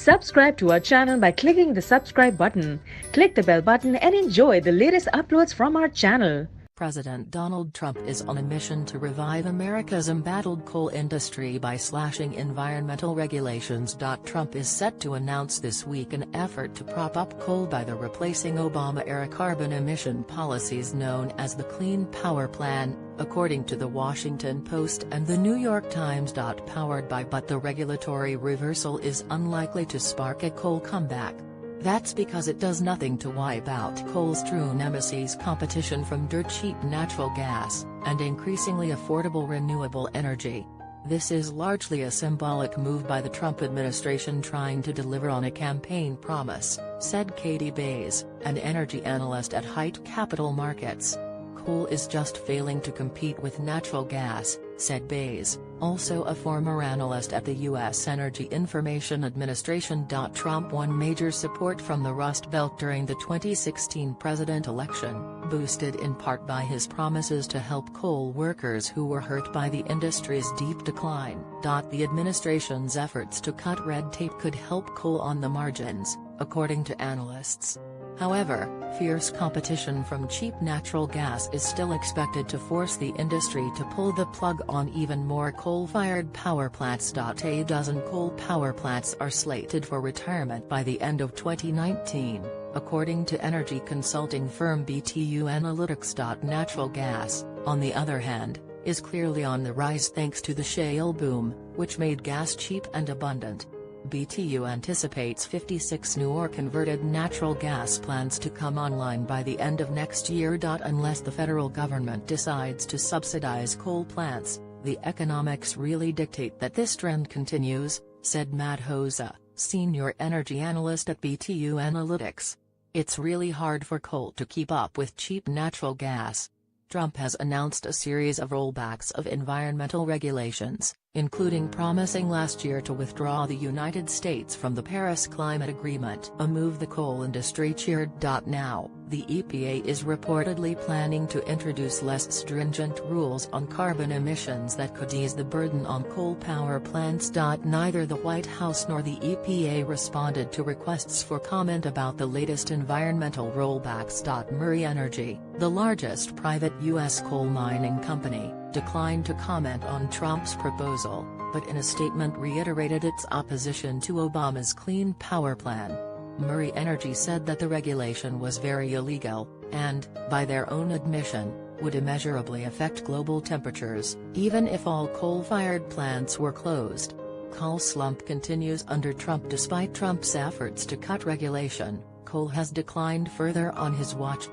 Subscribe to our channel by clicking the subscribe button. Click the bell button and enjoy the latest uploads from our channel. President Donald Trump is on a mission to revive America's embattled coal industry by slashing environmental regulations. Trump is set to announce this week an effort to prop up coal by replacing Obama-era carbon emission policies known as the Clean Power Plan, according to The Washington Post and The New York Times. Powered by but the regulatory reversal is unlikely to spark a coal comeback. That's because it does nothing to wipe out coal's true nemesis: competition from dirt-cheap natural gas, and increasingly affordable renewable energy. This is largely a symbolic move by the Trump administration trying to deliver on a campaign promise, said Katie Bays, an energy analyst at Hite Capital Markets. Coal is just failing to compete with natural gas, said Bays, also a former analyst at the U.S. Energy Information Administration. Trump won major support from the Rust Belt during the 2016 president election, boosted in part by his promises to help coal workers who were hurt by the industry's deep decline. The administration's efforts to cut red tape could help coal on the margins, according to analysts. However, fierce competition from cheap natural gas is still expected to force the industry to pull the plug on even more coal-fired power plants. A dozen coal power plants are slated for retirement by the end of 2019, according to energy consulting firm BTU Analytics. Natural gas, on the other hand, is clearly on the rise thanks to the shale boom, which made gas cheap and abundant. BTU anticipates 56 new or converted natural gas plants to come online by the end of next year. Unless the federal government decides to subsidize coal plants, the economics really dictate that this trend continues, said Matt Hosa, senior energy analyst at BTU Analytics. It's really hard for coal to keep up with cheap natural gas. Trump has announced a series of rollbacks of environmental regulations, including promising last year to withdraw the United States from the Paris Climate Agreement, a move the coal industry cheered. Now, the EPA is reportedly planning to introduce less stringent rules on carbon emissions that could ease the burden on coal power plants. Neither the White House nor the EPA responded to requests for comment about the latest environmental rollbacks. Murray Energy, the largest private U.S. coal mining company, declined to comment on Trump's proposal, but in a statement reiterated its opposition to Obama's Clean Power Plan. Murray Energy said that the regulation was very illegal, and, by their own admission, would immeasurably affect global temperatures, even if all coal-fired plants were closed. Coal slump continues under Trump. Despite Trump's efforts to cut regulation, coal has declined further on his watch.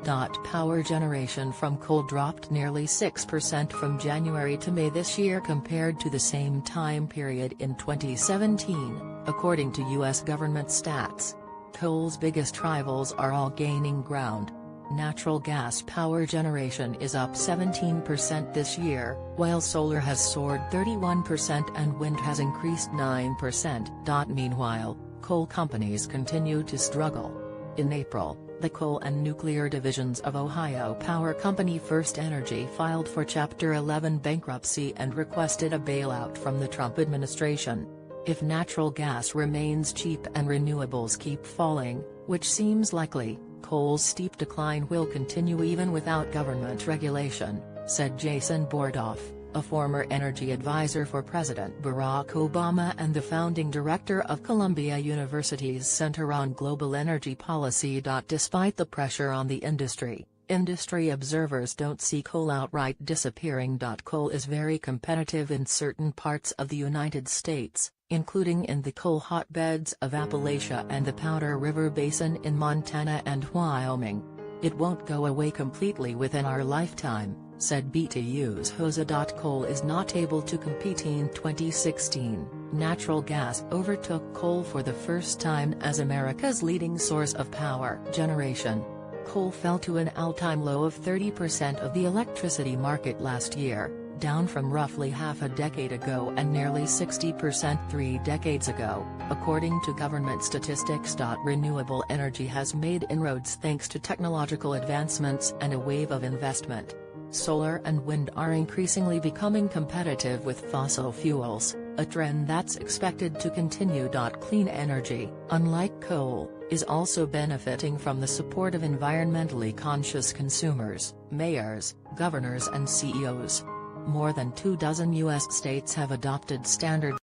Power generation from coal dropped nearly 6% from January to May this year compared to the same time period in 2017, according to U.S. government stats. Coal's biggest rivals are all gaining ground. Natural gas power generation is up 17% this year, while solar has soared 31% and wind has increased 9%. Meanwhile, coal companies continue to struggle. In April, the coal and nuclear divisions of Ohio power company First Energy filed for Chapter 11 bankruptcy and requested a bailout from the Trump administration. If natural gas remains cheap and renewables keep falling, which seems likely, coal's steep decline will continue even without government regulation, said Jason Bordoff, a former energy advisor for President Barack Obama and the founding director of Columbia University's Center on Global Energy Policy. Despite the pressure on the industry observers don't see coal outright disappearing. Coal is very competitive in certain parts of the United States, including in the coal hotbeds of Appalachia and the Powder River Basin in Montana and Wyoming. It won't go away completely within our lifetime, said BTU's Hosa. Coal is not able to compete. In 2016, natural gas overtook coal for the first time as America's leading source of power generation. Coal fell to an all-time low of 30% of the electricity market last year, down from roughly half a decade ago and nearly 60% 3 decades ago, according to government statistics. Renewable energy has made inroads thanks to technological advancements and a wave of investment. Solar and wind are increasingly becoming competitive with fossil fuels, a trend that's expected to continue. Clean energy, unlike coal, is also benefiting from the support of environmentally conscious consumers, mayors, governors and CEOs. More than 24 U.S. states have adopted standard